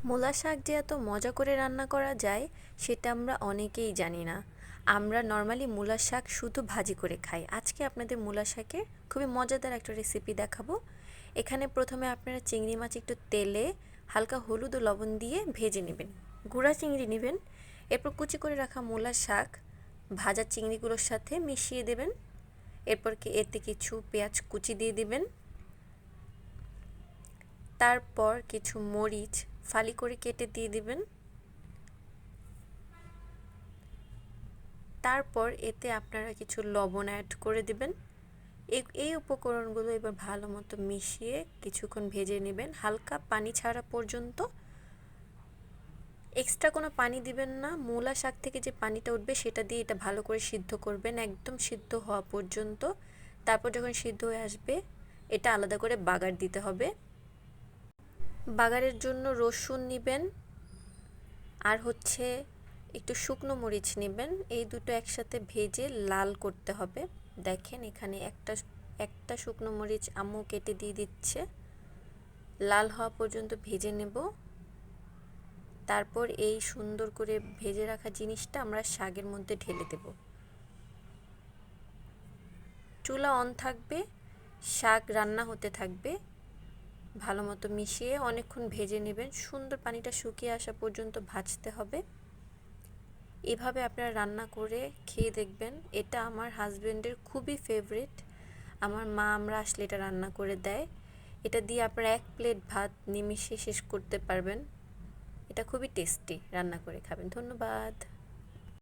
মূলা শাক যে এত মজা করে রান্না করা যায় সেটা আমরা অনেকেই জানি না। আমরা নর্মালি মূলা শাক শুধু ভাজি করে খাই। আজকে আপনাদের মূলা শাকের খুবই মজাদার একটা রেসিপি দেখাবো। এখানে প্রথমে আপনারা চিংড়ি মাছ একটু তেলে হালকা হলুদ ও লবণ দিয়ে ভেজে নেবেন। গুঁড়া চিংড়ি নেবেন। এরপর কুচি করে রাখা মূলা শাক ভাজা চিংড়িগুলোর সাথে মিশিয়ে দেবেন। এরপর এতে কিছু পেঁয়াজ কুচি দিয়ে দিবেন। তারপর কিছু মরিচ ফালি করে কেটে দিয়ে দিবেন। তারপর এতে আপনারা কিছু লবণ অ্যাড করে দিবেন। এই উপকরণগুলো এবার ভালো মতো মিশিয়ে কিছুক্ষণ ভেজে নেবেন হালকা পানি ছাড়া পর্যন্ত। এক্সট্রা কোনো পানি দিবেন না। মূলা শাক থেকে যে পানিটা উঠবে সেটা দিয়ে এটা ভালো করে সিদ্ধ করবেন একদম সিদ্ধ হওয়া পর্যন্ত। তারপর যখন সিদ্ধ হয়ে আসবে এটা আলাদা করে বাগার দিতে হবে। বাগারের জন্য রসুন নেবেন আর একটু শুকনো মরিচ নেবেন। এই দুটো একসাথে ভেজে লাল করতে হবে। দেখেন এখানে একটা শুকনো মরিচ আম্মু কেটে দিয়ে দিচ্ছে। লাল হওয়া পর্যন্ত ভেজে নেব। তারপর এই সুন্দর করে ভেজে রাখা জিনিসটা আমরা শাকের মধ্যে ঢেলে দেব। চুলা অন থাকবে, শাক রান্না হতে থাকবে। ভালো মতো মিশিয়ে অনেকক্ষণ ভেজে নেবেন। সুন্দর পানিটা শুকিয়ে আসা পর্যন্ত ভাজতে হবে। এভাবে আপনারা রান্না করে খেয়ে দেখবেন। এটা আমার হাজবেন্ডের খুবই ফেভারিট। আমার মা আমরা আসলে এটা রান্না করে দেয়। এটা দিয়ে আপনারা এক প্লেট ভাত নিমিষে শেষ করতে পারবেন। এটা খুবই টেস্টি, রান্না করে খাবেন। ধন্যবাদ।